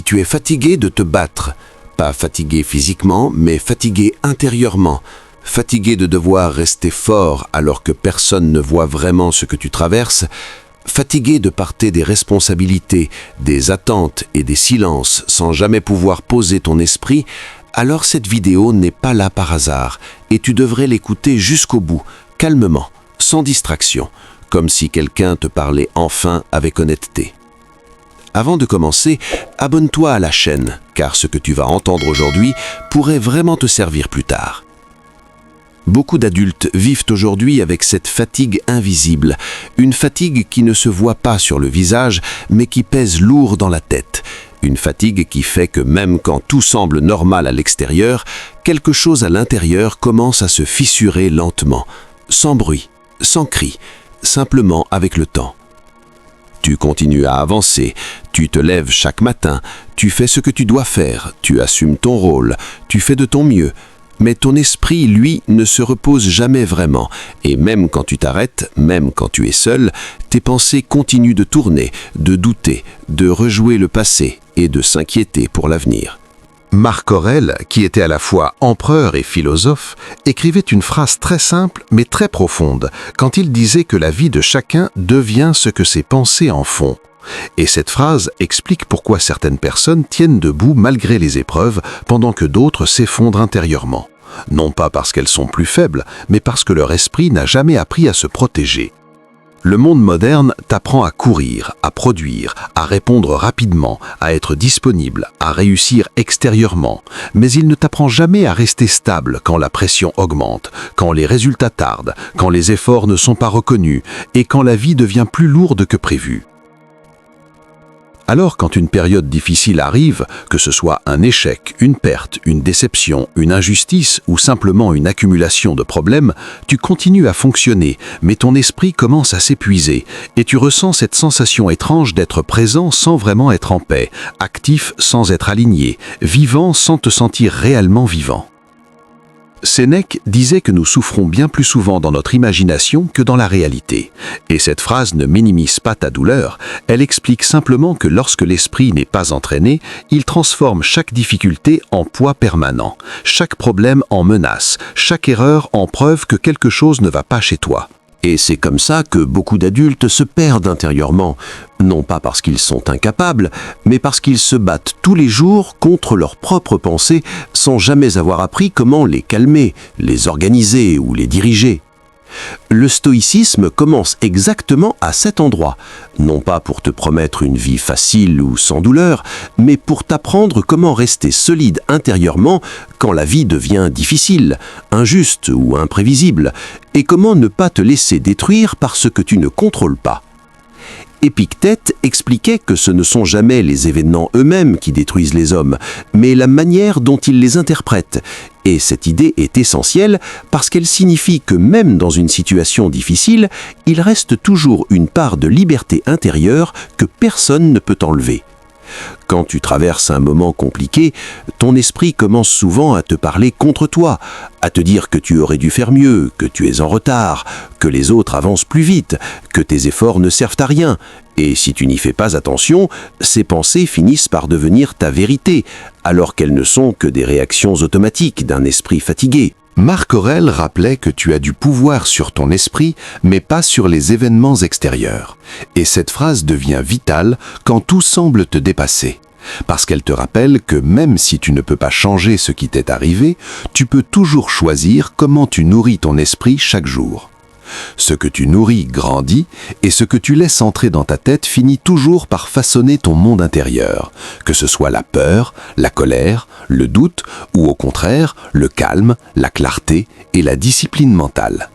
tu es fatigué de te battre, pas fatigué physiquement, mais fatigué intérieurement, fatigué de devoir rester fort alors que personne ne voit vraiment ce que tu traverses, fatigué de porter des responsabilités, des attentes et des silences sans jamais pouvoir poser ton esprit, alors cette vidéo n'est pas là par hasard et tu devrais l'écouter jusqu'au bout, calmement, sans distraction, comme si quelqu'un te parlait enfin avec honnêteté. Avant de commencer, abonne-toi à la chaîne, car ce que tu vas entendre aujourd'hui pourrait vraiment te servir plus tard. Beaucoup d'adultes vivent aujourd'hui avec cette fatigue invisible, une fatigue qui ne se voit pas sur le visage, mais qui pèse lourd dans la tête. Une fatigue qui fait que même quand tout semble normal à l'extérieur, quelque chose à l'intérieur commence à se fissurer lentement, sans bruit, sans cri, simplement avec le temps. Tu continues à avancer, tu te lèves chaque matin, tu fais ce que tu dois faire, tu assumes ton rôle, tu fais de ton mieux. Mais ton esprit, lui, ne se repose jamais vraiment. Et même quand tu t'arrêtes, même quand tu es seul, tes pensées continuent de tourner, de douter, de rejouer le passé et de s'inquiéter pour l'avenir. Marc Aurèle, qui était à la fois empereur et philosophe, écrivait une phrase très simple mais très profonde quand il disait que la vie de chacun devient ce que ses pensées en font. Et cette phrase explique pourquoi certaines personnes tiennent debout malgré les épreuves, pendant que d'autres s'effondrent intérieurement. Non pas parce qu'elles sont plus faibles, mais parce que leur esprit n'a jamais appris à se protéger. Le monde moderne t'apprend à courir, à produire, à répondre rapidement, à être disponible, à réussir extérieurement. Mais il ne t'apprend jamais à rester stable quand la pression augmente, quand les résultats tardent, quand les efforts ne sont pas reconnus et quand la vie devient plus lourde que prévu. Alors quand une période difficile arrive, que ce soit un échec, une perte, une déception, une injustice ou simplement une accumulation de problèmes, tu continues à fonctionner, mais ton esprit commence à s'épuiser et tu ressens cette sensation étrange d'être présent sans vraiment être en paix, actif sans être aligné, vivant sans te sentir réellement vivant. Sénèque disait que nous souffrons bien plus souvent dans notre imagination que dans la réalité. Et cette phrase ne minimise pas ta douleur, elle explique simplement que lorsque l'esprit n'est pas entraîné, il transforme chaque difficulté en poids permanent, chaque problème en menace, chaque erreur en preuve que quelque chose ne va pas chez toi. Et c'est comme ça que beaucoup d'adultes se perdent intérieurement, non pas parce qu'ils sont incapables, mais parce qu'ils se battent tous les jours contre leurs propres pensées sans jamais avoir appris comment les calmer, les organiser ou les diriger. Le stoïcisme commence exactement à cet endroit, non pas pour te promettre une vie facile ou sans douleur, mais pour t'apprendre comment rester solide intérieurement quand la vie devient difficile, injuste ou imprévisible, et comment ne pas te laisser détruire par ce que tu ne contrôles pas. Épictète expliquait que ce ne sont jamais les événements eux-mêmes qui détruisent les hommes, mais la manière dont ils les interprètent. Et cette idée est essentielle parce qu'elle signifie que même dans une situation difficile, il reste toujours une part de liberté intérieure que personne ne peut enlever. Quand tu traverses un moment compliqué, ton esprit commence souvent à te parler contre toi, à te dire que tu aurais dû faire mieux, que tu es en retard, que les autres avancent plus vite, que tes efforts ne servent à rien. Et si tu n'y fais pas attention, ces pensées finissent par devenir ta vérité, alors qu'elles ne sont que des réactions automatiques d'un esprit fatigué. Marc Aurèle rappelait que tu as du pouvoir sur ton esprit, mais pas sur les événements extérieurs. Et cette phrase devient vitale quand tout semble te dépasser. Parce qu'elle te rappelle que même si tu ne peux pas changer ce qui t'est arrivé, tu peux toujours choisir comment tu nourris ton esprit chaque jour. Ce que tu nourris grandit, et ce que tu laisses entrer dans ta tête finit toujours par façonner ton monde intérieur, que ce soit la peur, la colère, le doute, ou au contraire, le calme, la clarté et la discipline mentale.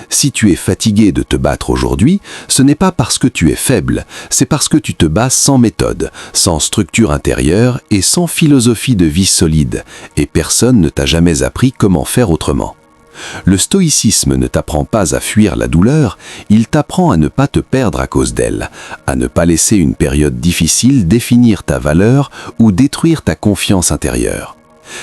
Si tu es fatigué de te battre aujourd'hui, ce n'est pas parce que tu es faible, c'est parce que tu te bats sans méthode, sans structure intérieure et sans philosophie de vie solide, et personne ne t'a jamais appris comment faire autrement. Le stoïcisme ne t'apprend pas à fuir la douleur, il t'apprend à ne pas te perdre à cause d'elle, à ne pas laisser une période difficile définir ta valeur ou détruire ta confiance intérieure.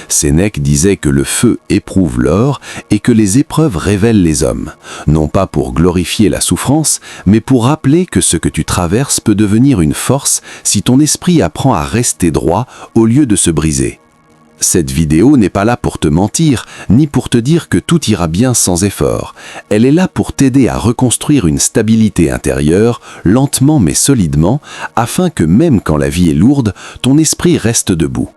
Sénèque disait que le feu éprouve l'or et que les épreuves révèlent les hommes, non pas pour glorifier la souffrance, mais pour rappeler que ce que tu traverses peut devenir une force si ton esprit apprend à rester droit au lieu de se briser. Cette vidéo n'est pas là pour te mentir, ni pour te dire que tout ira bien sans effort. Elle est là pour t'aider à reconstruire une stabilité intérieure, lentement mais solidement, afin que même quand la vie est lourde, ton esprit reste debout.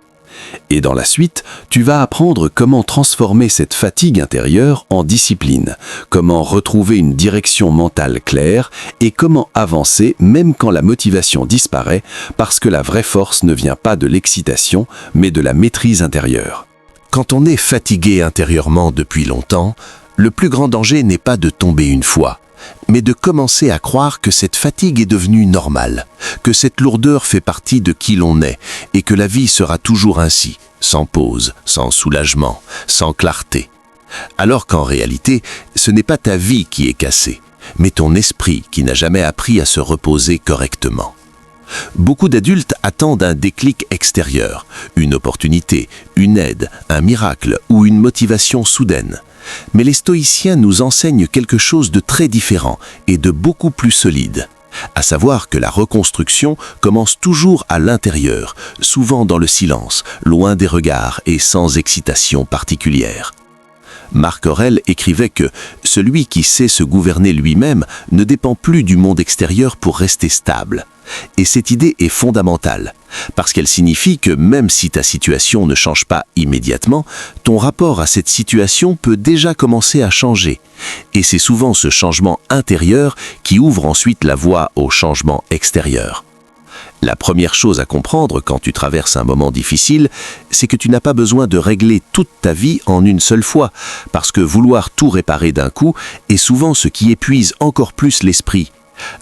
Et dans la suite, tu vas apprendre comment transformer cette fatigue intérieure en discipline, comment retrouver une direction mentale claire et comment avancer même quand la motivation disparaît, parce que la vraie force ne vient pas de l'excitation, mais de la maîtrise intérieure. Quand on est fatigué intérieurement depuis longtemps, le plus grand danger n'est pas de tomber une fois, mais de commencer à croire que cette fatigue est devenue normale, que cette lourdeur fait partie de qui l'on est et que la vie sera toujours ainsi, sans pause, sans soulagement, sans clarté. Alors qu'en réalité, ce n'est pas ta vie qui est cassée, mais ton esprit qui n'a jamais appris à se reposer correctement. Beaucoup d'adultes attendent un déclic extérieur, une opportunité, une aide, un miracle ou une motivation soudaine. Mais les stoïciens nous enseignent quelque chose de très différent et de beaucoup plus solide, à savoir que la reconstruction commence toujours à l'intérieur, souvent dans le silence, loin des regards et sans excitation particulière. Marc Aurèle écrivait que « celui qui sait se gouverner lui-même ne dépend plus du monde extérieur pour rester stable ». Et cette idée est fondamentale, parce qu'elle signifie que même si ta situation ne change pas immédiatement, ton rapport à cette situation peut déjà commencer à changer. Et c'est souvent ce changement intérieur qui ouvre ensuite la voie au changement extérieur. La première chose à comprendre quand tu traverses un moment difficile, c'est que tu n'as pas besoin de régler toute ta vie en une seule fois, parce que vouloir tout réparer d'un coup est souvent ce qui épuise encore plus l'esprit.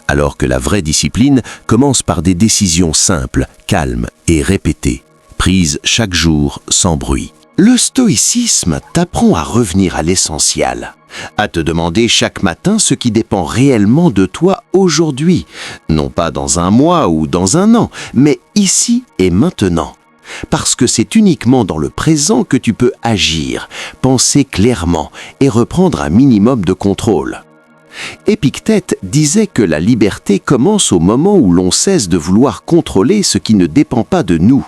Alors que la vraie discipline commence par des décisions simples, calmes et répétées, prises chaque jour sans bruit. Le stoïcisme t'apprend à revenir à l'essentiel, à te demander chaque matin ce qui dépend réellement de toi aujourd'hui, non pas dans un mois ou dans un an, mais ici et maintenant. Parce que c'est uniquement dans le présent que tu peux agir, penser clairement et reprendre un minimum de contrôle. Épictète disait que la liberté commence au moment où l'on cesse de vouloir contrôler ce qui ne dépend pas de nous.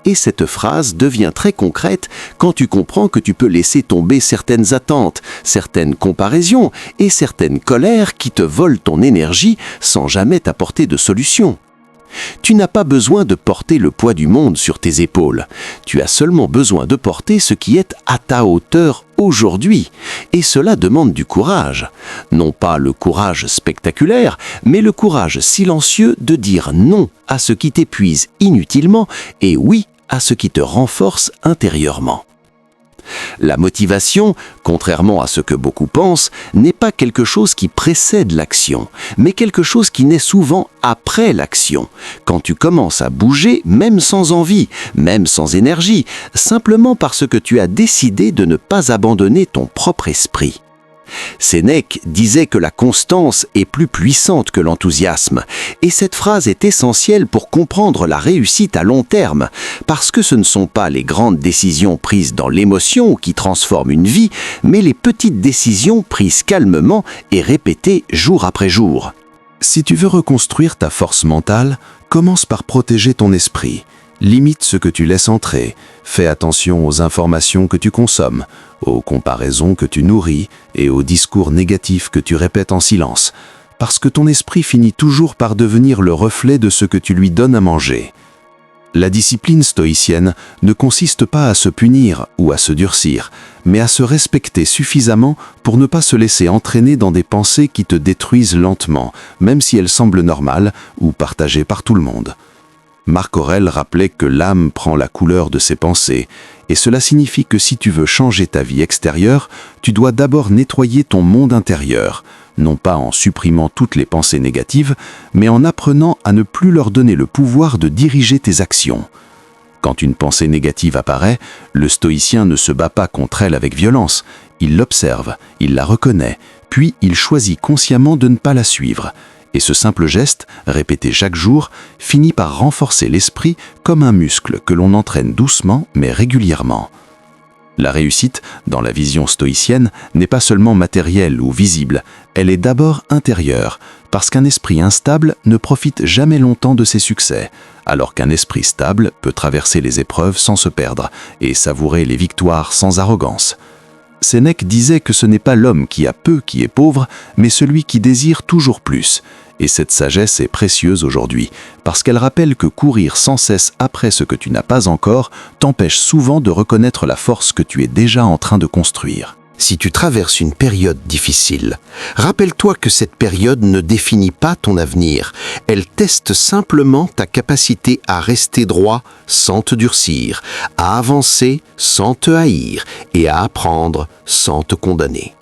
Et cette phrase devient très concrète quand tu comprends que tu peux laisser tomber certaines attentes, certaines comparaisons et certaines colères qui te volent ton énergie sans jamais t'apporter de solution. Tu n'as pas besoin de porter le poids du monde sur tes épaules. Tu as seulement besoin de porter ce qui est à ta hauteur aujourd'hui. Et cela demande du courage. Non pas le courage spectaculaire, mais le courage silencieux de dire non à ce qui t'épuise inutilement et oui à ce qui te renforce intérieurement. La motivation, contrairement à ce que beaucoup pensent, n'est pas quelque chose qui précède l'action, mais quelque chose qui naît souvent après l'action, quand tu commences à bouger même sans envie, même sans énergie, simplement parce que tu as décidé de ne pas abandonner ton propre esprit. Sénèque disait que la constance est plus puissante que l'enthousiasme, et cette phrase est essentielle pour comprendre la réussite à long terme, parce que ce ne sont pas les grandes décisions prises dans l'émotion qui transforment une vie, mais les petites décisions prises calmement et répétées jour après jour. Si tu veux reconstruire ta force mentale, commence par protéger ton esprit. Limite ce que tu laisses entrer, fais attention aux informations que tu consommes, aux comparaisons que tu nourris et aux discours négatifs que tu répètes en silence, parce que ton esprit finit toujours par devenir le reflet de ce que tu lui donnes à manger. La discipline stoïcienne ne consiste pas à se punir ou à se durcir, mais à se respecter suffisamment pour ne pas se laisser entraîner dans des pensées qui te détruisent lentement, même si elles semblent normales ou partagées par tout le monde. Marc Aurèle rappelait que l'âme prend la couleur de ses pensées, et cela signifie que si tu veux changer ta vie extérieure, tu dois d'abord nettoyer ton monde intérieur, non pas en supprimant toutes les pensées négatives, mais en apprenant à ne plus leur donner le pouvoir de diriger tes actions. Quand une pensée négative apparaît, le stoïcien ne se bat pas contre elle avec violence, il l'observe, il la reconnaît, puis il choisit consciemment de ne pas la suivre. Et ce simple geste, répété chaque jour, finit par renforcer l'esprit comme un muscle que l'on entraîne doucement mais régulièrement. La réussite, dans la vision stoïcienne, n'est pas seulement matérielle ou visible, elle est d'abord intérieure, parce qu'un esprit instable ne profite jamais longtemps de ses succès, alors qu'un esprit stable peut traverser les épreuves sans se perdre et savourer les victoires sans arrogance. Sénèque disait que ce n'est pas l'homme qui a peu qui est pauvre, mais celui qui désire toujours plus. Et cette sagesse est précieuse aujourd'hui, parce qu'elle rappelle que courir sans cesse après ce que tu n'as pas encore t'empêche souvent de reconnaître la force que tu es déjà en train de construire. Si tu traverses une période difficile, rappelle-toi que cette période ne définit pas ton avenir. Elle teste simplement ta capacité à rester droit sans te durcir, à avancer sans te haïr et à apprendre sans te condamner.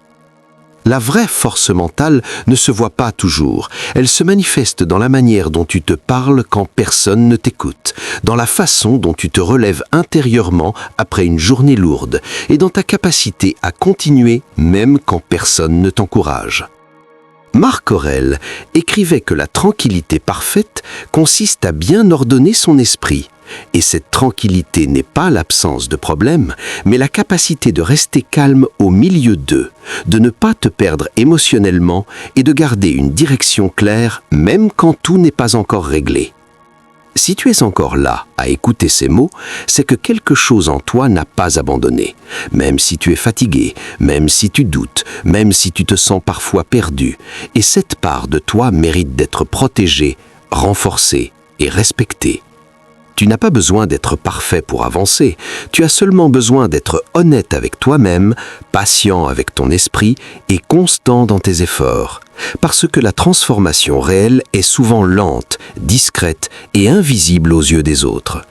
La vraie force mentale ne se voit pas toujours. Elle se manifeste dans la manière dont tu te parles quand personne ne t'écoute, dans la façon dont tu te relèves intérieurement après une journée lourde et dans ta capacité à continuer même quand personne ne t'encourage. Marc Aurèle écrivait que la tranquillité parfaite consiste à bien ordonner son esprit. Et cette tranquillité n'est pas l'absence de problèmes, mais la capacité de rester calme au milieu d'eux, de ne pas te perdre émotionnellement et de garder une direction claire même quand tout n'est pas encore réglé. Si tu es encore là à écouter ces mots, c'est que quelque chose en toi n'a pas abandonné. Même si tu es fatigué, même si tu doutes, même si tu te sens parfois perdu. Et cette part de toi mérite d'être protégée, renforcée et respectée. Tu n'as pas besoin d'être parfait pour avancer, tu as seulement besoin d'être honnête avec toi-même, patient avec ton esprit et constant dans tes efforts. Parce que la transformation réelle est souvent lente, discrète et invisible aux yeux des autres.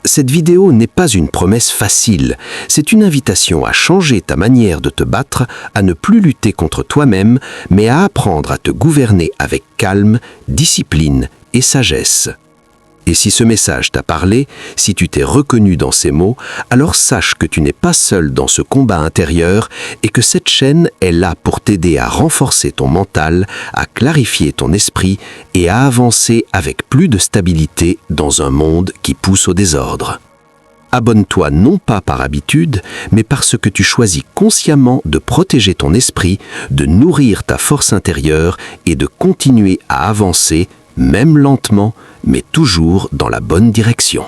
Cette vidéo n'est pas une promesse facile, c'est une invitation à changer ta manière de te battre, à ne plus lutter contre toi-même, mais à apprendre à te gouverner avec calme, discipline et sagesse. Et si ce message t'a parlé, si tu t'es reconnu dans ces mots, alors sache que tu n'es pas seul dans ce combat intérieur et que cette chaîne est là pour t'aider à renforcer ton mental, à clarifier ton esprit et à avancer avec plus de stabilité dans un monde qui pousse au désordre. Abonne-toi non pas par habitude, mais parce que tu choisis consciemment de protéger ton esprit, de nourrir ta force intérieure et de continuer à avancer, même lentement, mais toujours dans la bonne direction.